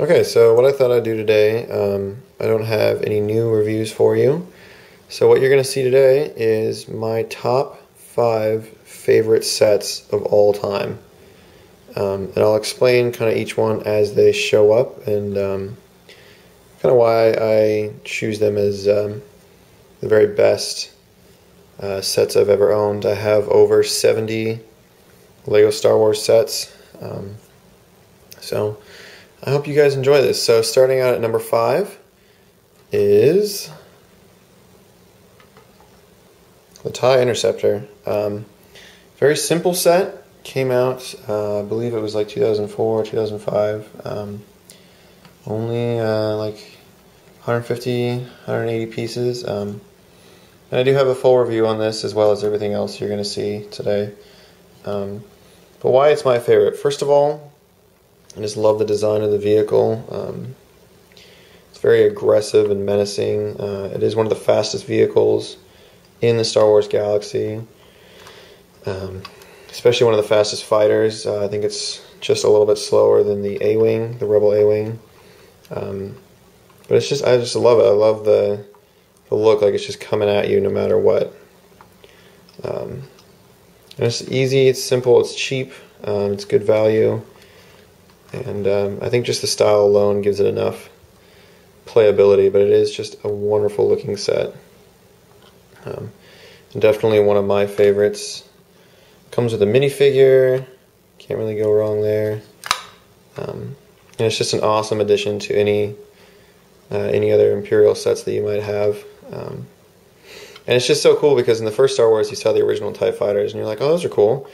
Okay, so what I thought I'd do today, I don't have any new reviews for you. So what you're going to see today is my top 5 favorite sets of all time. And I'll explain kind of each one as they show up and kind of why I choose them as the very best sets I've ever owned. I have over 70 Lego Star Wars sets. So I hope you guys enjoy this. So starting out at number 5 is the TIE Interceptor. Very simple set. Came out, I believe it was like 2004, 2005. Only like 150, 180 pieces. And I do have a full review on this as well as everything else you're going to see today. But why it's my favorite? First of all, I just love the design of the vehicle. It's very aggressive and menacing. It is one of the fastest vehicles in the Star Wars galaxy. Especially one of the fastest fighters. I think it's just a little bit slower than the A-Wing, the Rebel A-Wing. But it's just, I just love it. I love the look, like it's just coming at you no matter what. And it's easy, it's simple, it's cheap, it's good value. And I think just the style alone gives it enough playability, but it is just a wonderful looking set. And definitely one of my favorites. Comes with a minifigure, can't really go wrong there. And it's just an awesome addition to any other Imperial sets that you might have. And it's just so cool because in the first Star Wars you saw the original TIE Fighters and you're like, oh, those are cool.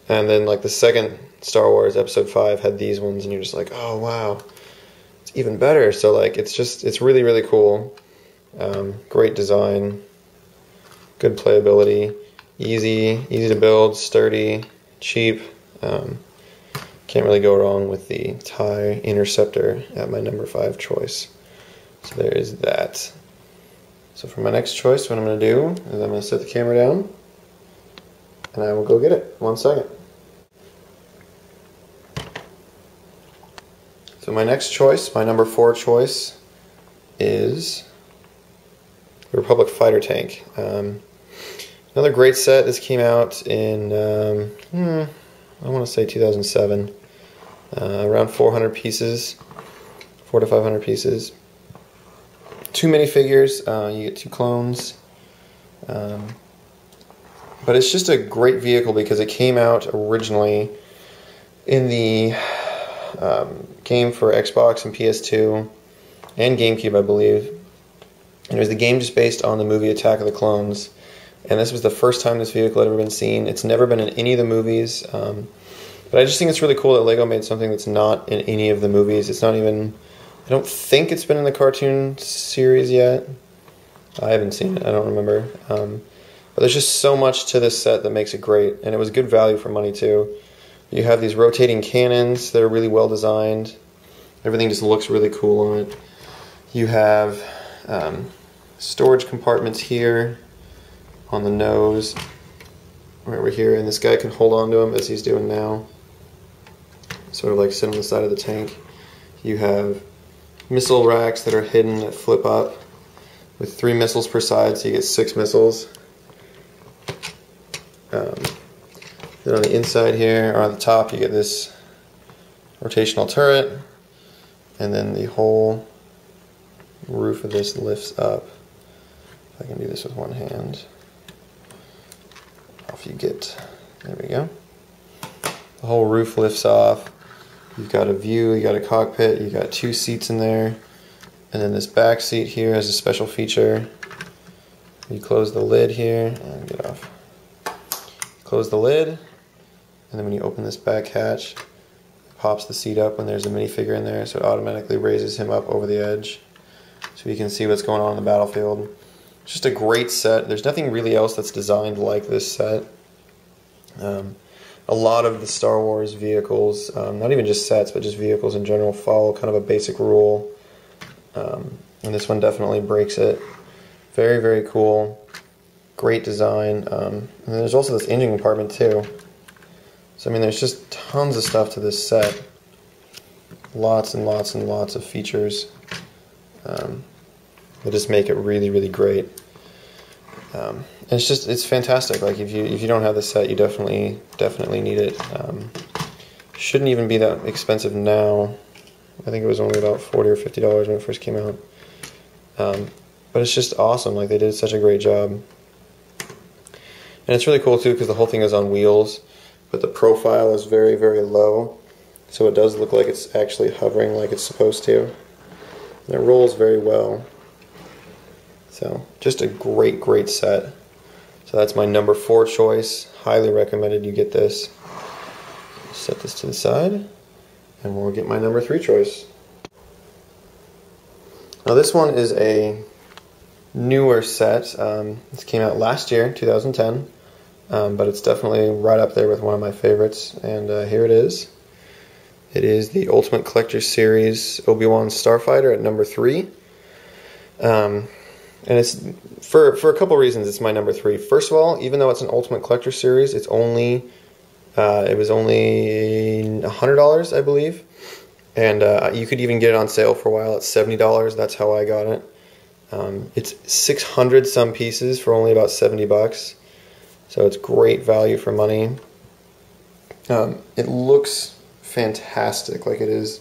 And then like the second Star Wars Episode 5 had these ones and you're just like, oh wow, it's even better. So like it's really, really cool. Great design, good playability, easy to build, sturdy, cheap. Can't really go wrong with the TIE Interceptor at my number 5 choice. So there is that. So for my next choice, what I'm going to do is I'm going to set the camera down and I will go get it. 1 second. So my next choice, my number 4 choice, is the Republic Fighter Tank. Another great set. This came out in, I want to say 2007. Around 400 pieces, 400 to 500 pieces. 2 minifigures, you get 2 clones. But it's just a great vehicle because it came out originally in the game for Xbox and PS2 and GameCube, I believe. And it was the game just based on the movie Attack of the Clones. And this was the first time this vehicle had ever been seen. It's never been in any of the movies. But I just think it's really cool that LEGO made something that's not in any of the movies. It's not even, I don't think it's been in the cartoon series yet. I haven't seen it, I don't remember. But there's just so much to this set that makes it great. And it was good value for money too. You have these rotating cannons that are really well designed. Everything just looks really cool on it. You have storage compartments here on the nose, right over here, and this guy can hold on to him as he's doing now. Sort of like sit on the side of the tank. You have missile racks that are hidden that flip up with 3 missiles per side, so you get 6 missiles. Then on the inside here, or on the top, you get this rotational turret, and then the whole roof of this lifts up. If I can do this with one hand. Off you get. There we go. The whole roof lifts off. You've got a view, you got a cockpit, you got 2 seats in there, and then this back seat here has a special feature. You close the lid here, and get off. Close the lid, and then when you open this back hatch, it pops the seat up when there's a minifigure in there, so it automatically raises him up over the edge, so you can see what's going on in the battlefield. It's just a great set. There's nothing really else that's designed like this set. A lot of the Star Wars vehicles, not even just sets, but just vehicles in general, follow kind of a basic rule. And this one definitely breaks it. Very, very cool. Great design. And then there's also this engine compartment too. So I mean, there's just tons of stuff to this set. lots and lots and lots of features that just make it really, really great. And it's fantastic. Like if you don't have the set, you definitely need it. Shouldn't even be that expensive now. I think it was only about $40 or $50 when it first came out. But it's just awesome. Like they did such a great job. And it's really cool too because the whole thing is on wheels, but the profile is very, very low. So it does look like it's actually hovering like it's supposed to. And it rolls very well. So just a great, great set. So that's my number 4 choice. Highly recommended you get this. Set this to the side, and we'll get my number 3 choice. Now this one is a newer set. This came out last year, 2010, but it's definitely right up there with one of my favorites, and here it is. It is the Ultimate Collector Series ObiWan Starfighter at number 3. And it's for a couple reasons it's my number 3. First of all, even though it's an Ultimate Collector Series, it's only it was only $100, I believe, and you could even get it on sale for a while at $70. That's how I got it. It's 600 some pieces for only about $70, so it's great value for money. It looks fantastic. Like it is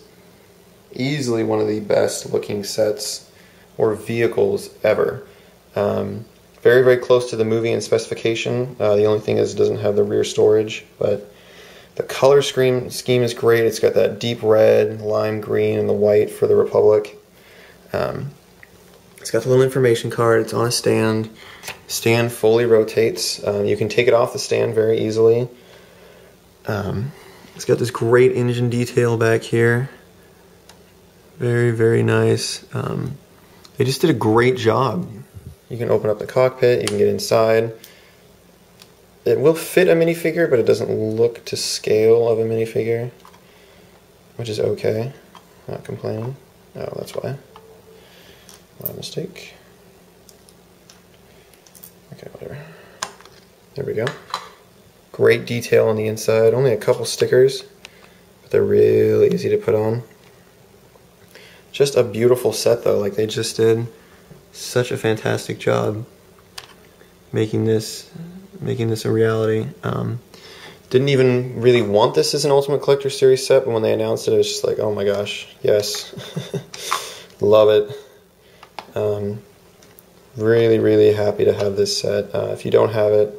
easily one of the best looking sets or vehicles ever. Very, very close to the movie in specification. The only thing is it doesn't have the rear storage, but the color scheme is great. It's got that deep red, lime green, and the white for the Republic. It's got the little information card. It's on a stand. Stand fully rotates. You can take it off the stand very easily. It's got this great engine detail back here. Very, very nice. They just did a great job. You can open up the cockpit, you can get inside. It will fit a minifigure, but it doesn't look to scale of a minifigure, which is okay. Not complaining. Oh, that's why. My mistake. Okay, whatever. There we go. Great detail on the inside. Only a couple stickers, but they're really easy to put on. Just a beautiful set though. Like they just did such a fantastic job making this a reality. Didn't even really want this as an Ultimate Collector Series set, but when they announced it, it was just like, oh my gosh, yes. Love it. Really, really happy to have this set. If you don't have it,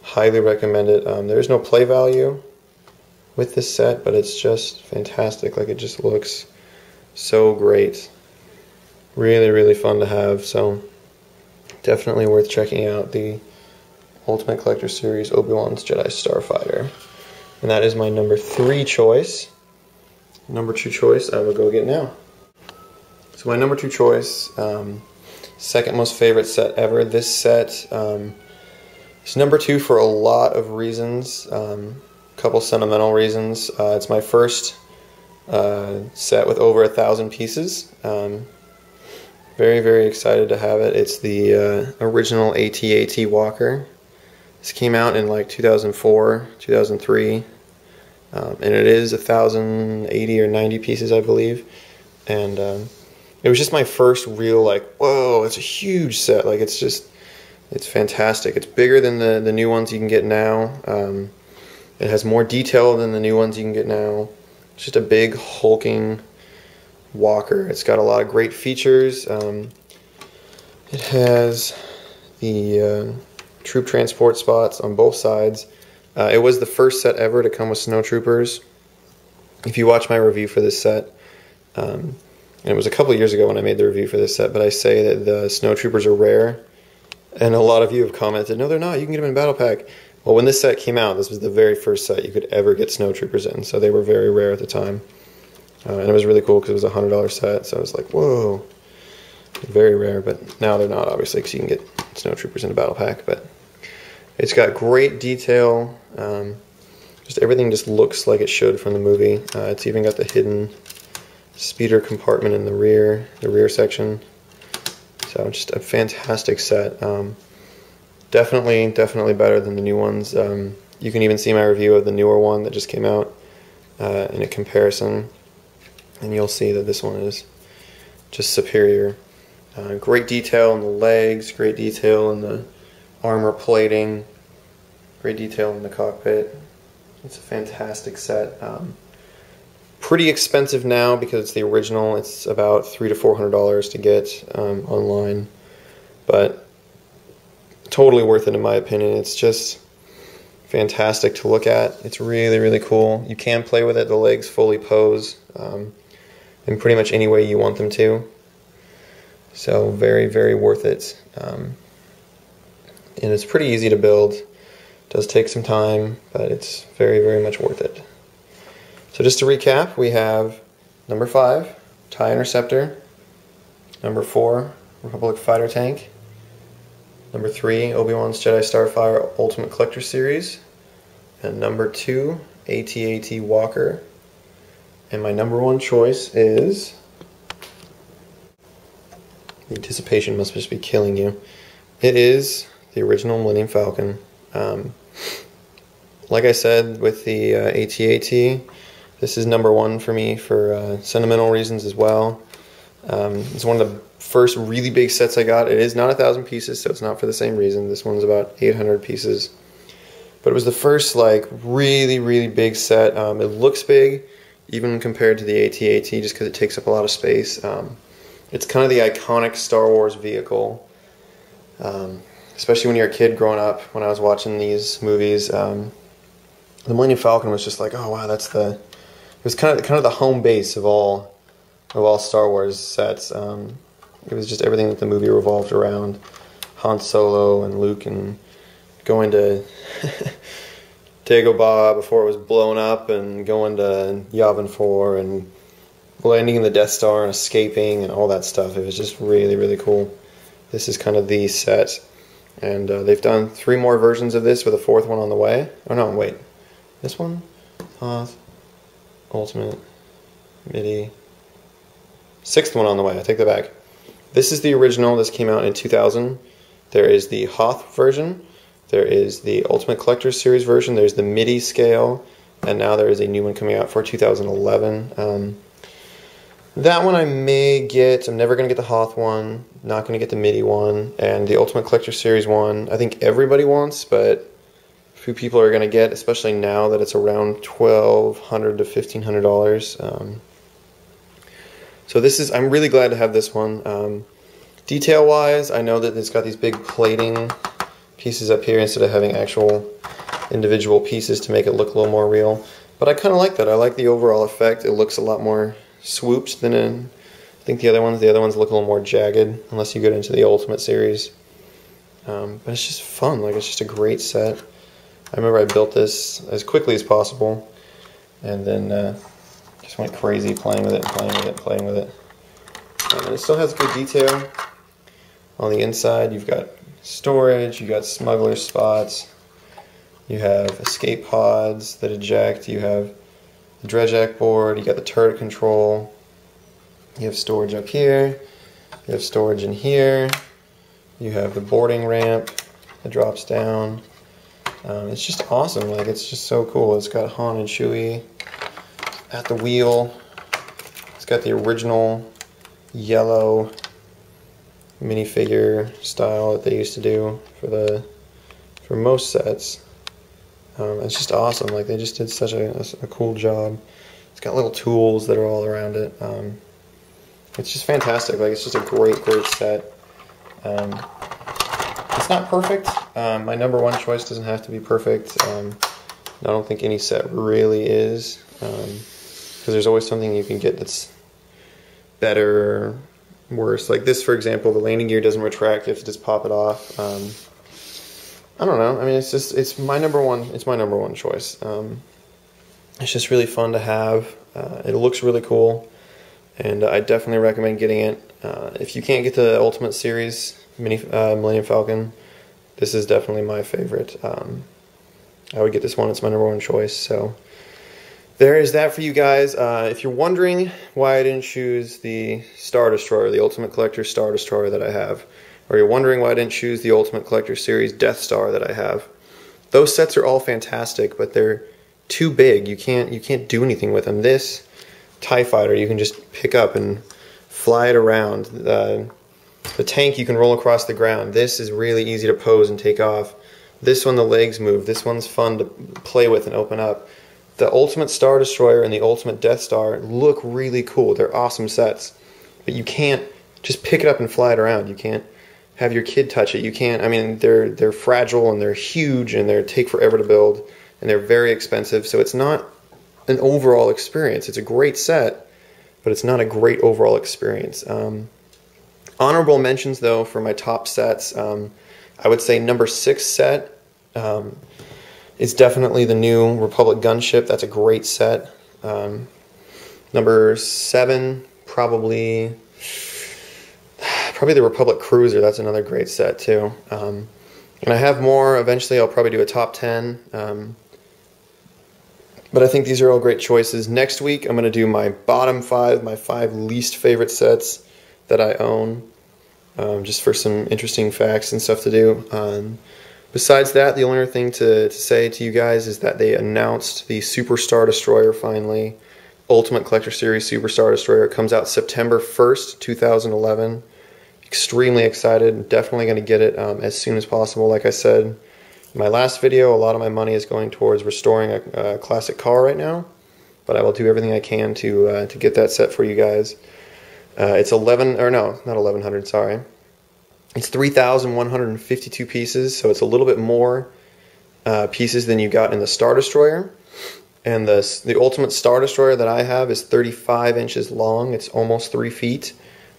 highly recommend it. There's no play value with this set, but it's just fantastic. Like it just looks so great. Really, really fun to have, so definitely worth checking out the Ultimate Collector Series Obi-Wan's Jedi Starfighter. And that is my number 3 choice. Number 2 choice, I will go get now. So my number 2 choice, second most favorite set ever. This set is number 2 for a lot of reasons, couple sentimental reasons. It's my first set with over 1,000 pieces. Very, very excited to have it. It's the original AT-AT Walker. This came out in like 2004, 2003, and it is 1,080 or 90 pieces, I believe. And it was just my first real like, whoa, it's a huge set. Like it's fantastic. It's bigger than the new ones you can get now. It has more detail than the new ones you can get now. It's just a big hulking walker. It's got a lot of great features. It has the troop transport spots on both sides. It was the first set ever to come with snowtroopers. If you watch my review for this set, and it was a couple years ago when I made the review for this set, but I say that the snowtroopers are rare, and a lot of you have commented, no they're not, you can get them in Battle Pack. Well, when this set came out, this was the very first set you could ever get snowtroopers in, so they were very rare at the time. And it was really cool because it was a $100 set, so I was like, whoa, very rare, but now they're not, obviously, because you can get snowtroopers in a Battle Pack, but it's got great detail. Just everything just looks like it should from the movie. It's even got the hidden speeder compartment in the rear section. So just a fantastic set. Definitely better than the new ones. You can even see my review of the newer one that just came out in a comparison. and you'll see that this one is just superior. Great detail in the legs, great detail in the armor plating, great detail in the cockpit. It's a fantastic set. Pretty expensive now because it's the original. It's about $300 to $400 to get online, but totally worth it in my opinion. It's just fantastic to look at. It's really, really cool. You can play with it. The legs fully pose in pretty much any way you want them to. So very, very worth it. And it's pretty easy to build. It does take some time, but it's very, very much worth it. So just to recap, we have number 5, TIE Interceptor, number 4, Republic Fighter Tank, number 3, ObiWan's Jedi Starfighter Ultimate Collector Series, and number 2, AT-AT Walker. And my number 1 choice is... The anticipation must just be killing you. It is the original Millennium Falcon. Like I said with the AT-AT, this is number 1 for me for sentimental reasons as well. It's one of the first really big sets I got. It is not 1,000 pieces, so it's not for the same reason. This one's about 800 pieces. But it was the first like really, really big set. It looks big, even compared to the AT-AT, just because it takes up a lot of space. It's kind of the iconic Star Wars vehicle, especially when you're a kid growing up. When I was watching these movies, the Millennium Falcon was just like, oh wow, that's the. It was kind of the home base of all Star Wars sets. It was just everything that the movie revolved around. Han Solo and Luke and going to Dagobah before it was blown up, and going to Yavin 4 and landing in the Death Star and escaping and all that stuff. It was just really, really cool. This is kind of the set. And they've done 3 more versions of this with a 4th one on the way. Oh no, wait. This one? Ultimate. MIDI. 6th one on the way. I take that back. This is the original. This came out in 2000. There is the Hoth version. There is the Ultimate Collector Series version. There's the MIDI scale. And now there is a new one coming out for 2011. That one I may get. I'm never going to get the Hoth one. Not going to get the MIDI one. And the Ultimate Collector Series one, I think everybody wants, but few people are going to get, especially now that it's around $1,200 to $1,500. So this is, I'm really glad to have this one. Detail-wise, I know that it's got these big plating pieces up here instead of having actual individual pieces to make it look a little more real. But I kind of like that. I like the overall effect. It looks a lot more swooped than in, I think the other ones. The other ones look a little more jagged, unless you get into the Ultimate series. But it's just fun. Like, it's just a great set. I remember I built this as quickly as possible, and then just went crazy playing with it, playing with it, playing with it. And it still has good detail. On the inside, you've got storage, you've got smuggler spots, you have escape pods that eject, you have the Dredjack board, you got the turret control, you have storage up here, you have storage in here, you have the boarding ramp that drops down. It's just awesome. Like, it's just so cool. It's got Han and Chewie at the wheel. It's got the original yellow minifigure style that they used to do for most sets. It's just awesome. Like, they just did such a cool job. It's got little tools that are all around it. It's just fantastic. Like, it's just a great set. It's not perfect. My number 1 choice doesn't have to be perfect. I don't think any set really is, because there's always something you can get that's better, worse. Like this, for example, the landing gear doesn't retract. You have to just pop it off. I don't know. I mean, it's my number 1. It's my number 1 choice. It's just really fun to have. It looks really cool, and I definitely recommend getting it. If you can't get the Ultimate Series Millennium Falcon, this is definitely my favorite. I would get this one. It's my number 1 choice. So there is that for you guys. If you're wondering why I didn't choose the Star Destroyer, the Ultimate Collector Star Destroyer that I have, or you're wondering why I didn't choose the Ultimate Collector Series Death Star that I have, those sets are all fantastic, but they're too big. You can't do anything with them. This TIE fighter you can just pick up and fly it around. The tank you can roll across the ground. This is really easy to pose and take off. This one the legs move. This one's fun to play with and open up. The Ultimate Star Destroyer and the Ultimate Death Star look really cool. They're awesome sets. But you can't just pick it up and fly it around. You can't have your kid touch it. You can't, I mean, they're fragile and they're huge and they take forever to build and they're very expensive. So it's not an overall experience. It's a great set, but it's not a great overall experience. Honorable mentions, though, for my top sets. I would say number 6 set is definitely the new Republic gunship. That's a great set. Number 7, probably the Republic Cruiser. That's another great set, too. And I have more. Eventually, I'll probably do a top 10. But I think these are all great choices. Next week, I'm going to do my bottom 5, my 5 least favorite sets that I own, just for some interesting facts and stuff to do. Besides that, the only other thing to say to you guys is that they announced the Super Star Destroyer finally. Ultimate Collector Series Super Star Destroyer. It comes out September 1st, 2011. Extremely excited. Definitely going to get it as soon as possible. Like I said in my last video, a lot of my money is going towards restoring a classic car right now. But I will do everything I can to get that set for you guys. It's 1100, sorry. It's 3,152 pieces, so it's a little bit more pieces than you got in the Star Destroyer. And the Ultimate Star Destroyer that I have is 35 inches long. It's almost 3 feet.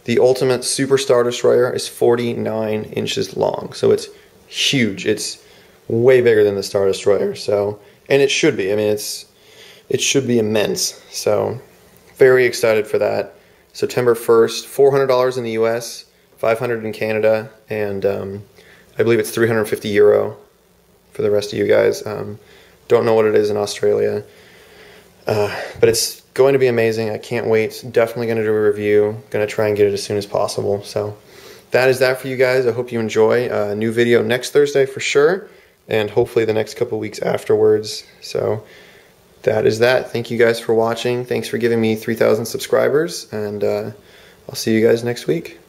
The Ultimate Super Star Destroyer is 49 inches long, so it's huge. It's way bigger than the Star Destroyer, so, and it should be. I mean, it should be immense. So, very excited for that. September 1st, $400 in the US, $500 in Canada, and I believe it's €350 for the rest of you guys. Don't know what it is in Australia, but it's going to be amazing. I can't wait. Definitely going to do a review. Going to try and get it as soon as possible. So that is that for you guys. I hope you enjoy. A new video next Thursday for sure, and hopefully the next couple weeks afterwards. So that is that. Thank you guys for watching. Thanks for giving me 3,000 subscribers, and I'll see you guys next week.